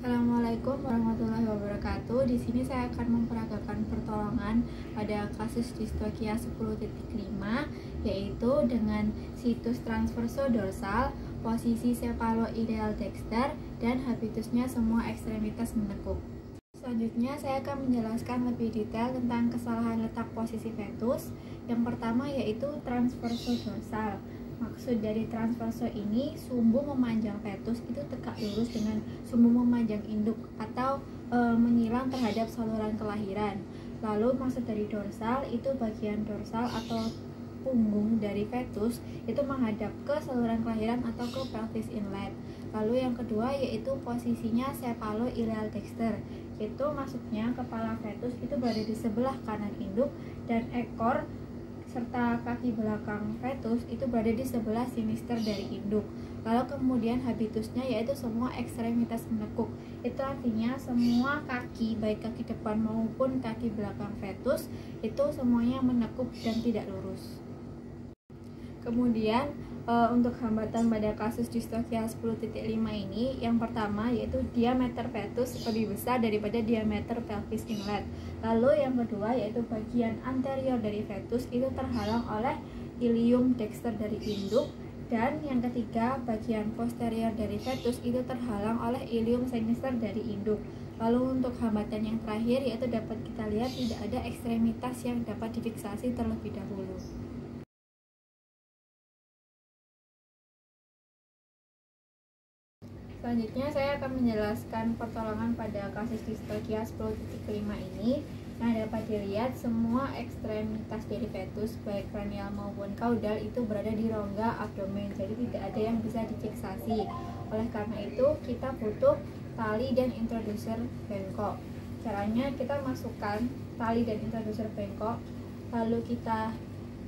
Assalamualaikum warahmatullahi wabarakatuh. Di sini saya akan memperagakan pertolongan pada kasus distokia 10.5, yaitu dengan situs transverso dorsal, posisi cephalorhizal dexter, dan habitusnya semua ekstremitas menekuk. Selanjutnya saya akan menjelaskan lebih detail tentang kesalahan letak posisi fetus. Yang pertama yaitu transverso dorsal. Maksud dari transverso ini, sumbu memanjang fetus itu tegak lurus dengan sumbu memanjang induk atau menyilang terhadap saluran kelahiran. Lalu maksud dari dorsal itu bagian dorsal atau punggung dari fetus itu menghadap ke saluran kelahiran atau ke pelvis inlet. Lalu yang kedua yaitu posisinya cephalorhizal dexter. Itu maksudnya kepala fetus itu berada di sebelah kanan induk dan ekor serta kaki belakang fetus itu berada di sebelah sinister dari induk. Lalu kemudian habitusnya yaitu semua ekstremitas menekuk. Itu artinya semua kaki, baik kaki depan maupun kaki belakang fetus itu semuanya menekuk dan tidak lurus. Kemudian untuk hambatan pada kasus distokia 10.5 ini, yang pertama yaitu diameter fetus lebih besar daripada diameter pelvis inlet. Lalu yang kedua yaitu bagian anterior dari fetus itu terhalang oleh ilium dexter dari induk. Dan yang ketiga, bagian posterior dari fetus itu terhalang oleh ilium sinister dari induk. Lalu untuk hambatan yang terakhir yaitu dapat kita lihat tidak ada ekstremitas yang dapat difiksasi terlebih dahulu. Selanjutnya saya akan menjelaskan pertolongan pada kasus distokia 10.5 ini. Nah, dapat dilihat semua ekstremitas dari fetus baik kranial maupun kaudal itu berada di rongga abdomen, jadi tidak ada yang bisa difiksasi. Oleh karena itu kita butuh tali dan introducer bengkok. Caranya kita masukkan tali dan introducer bengkok, lalu kita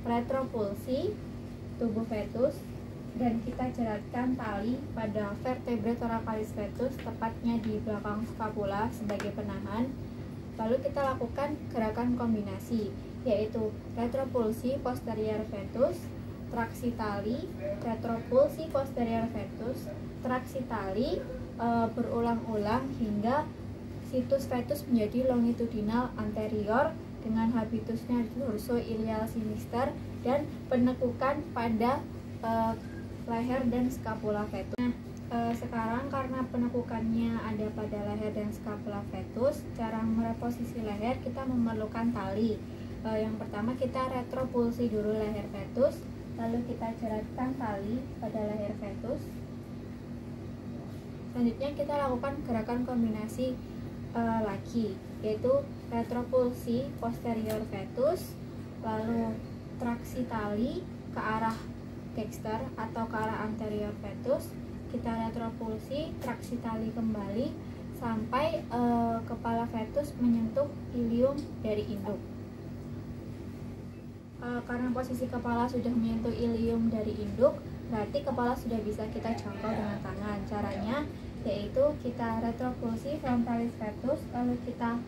retropulsi tubuh fetus dan kita jeratkan tali pada vertebrae thoracalis fetus, tepatnya di belakang skapula sebagai penahan. Lalu kita lakukan gerakan kombinasi, yaitu retropulsi posterior fetus, traksi tali, retropulsi posterior fetus, traksi tali, berulang-ulang hingga situs fetus menjadi longitudinal anterior dengan habitusnya dorso-ilial sinister dan penekukan pada leher dan skapula fetus. Nah, sekarang karena penekukannya ada pada leher dan skapula fetus, cara mereposisi leher kita memerlukan tali. Yang pertama kita retropulsi dulu leher fetus, lalu kita jeratkan tali pada leher fetus. Selanjutnya kita lakukan gerakan kombinasi lagi, yaitu retropulsi posterior fetus, lalu traksi tali ke arah dexter atau ke arah anterior fetus, kita retropulsi, traksi tali kembali sampai kepala fetus menyentuh ilium dari induk. Karena posisi kepala sudah menyentuh ilium dari induk, berarti kepala sudah bisa kita jangkau dengan tangan. Caranya yaitu kita retropulsi frontalis fetus, lalu kita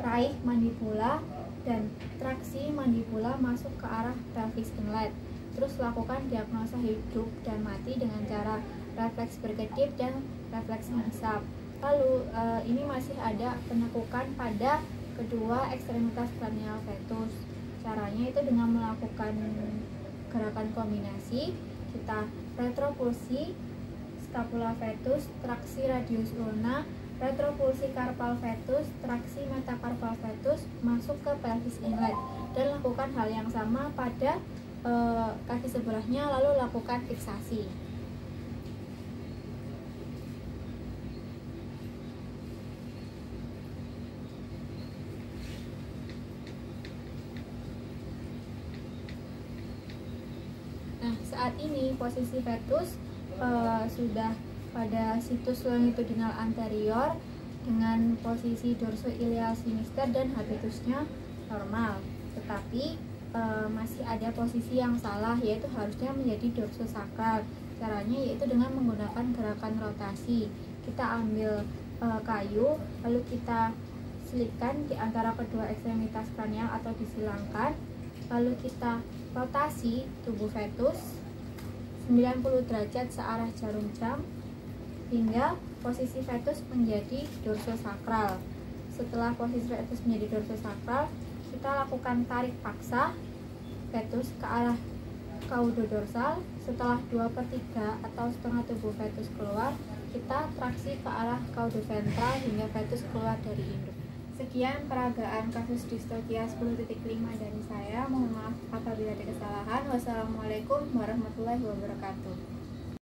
raih mandibula dan traksi mandibula masuk ke arah pelvis inlet. Terus lakukan diagnosa hidup dan mati dengan cara refleks berkedip dan refleks menghisap. Lalu ini masih ada penekukan pada kedua ekstremitas kranial fetus. Caranya itu dengan melakukan gerakan kombinasi, kita retropulsi skapula fetus, traksi radius ulna, retropulsi karpal fetus, traksi metakarpal fetus masuk ke pelvis inlet, dan lakukan hal yang sama pada kaki sebelahnya, lalu lakukan fiksasi. Nah, saat ini posisi fetus sudah pada situs longitudinal anterior dengan posisi dorso-ilial sinister dan habitusnya normal, tetapi masih ada posisi yang salah, yaitu harusnya menjadi dorsosakral. Caranya yaitu dengan menggunakan gerakan rotasi. Kita ambil kayu, lalu kita selipkan di antara kedua ekstremitas kranial atau disilangkan, lalu kita rotasi tubuh fetus 90 derajat searah jarum jam hingga posisi fetus menjadi dorsosakral. Setelah posisi fetus menjadi dorsosakral, kita lakukan tarik paksa fetus ke arah caudodorsal. Setelah 2/3 atau setengah tubuh fetus keluar, kita traksi ke arah caudoventral hingga fetus keluar dari induk. Sekian peragaan kasus distokia 10.5 dari saya. Mohon maaf apabila ada kesalahan. Wassalamualaikum warahmatullahi wabarakatuh.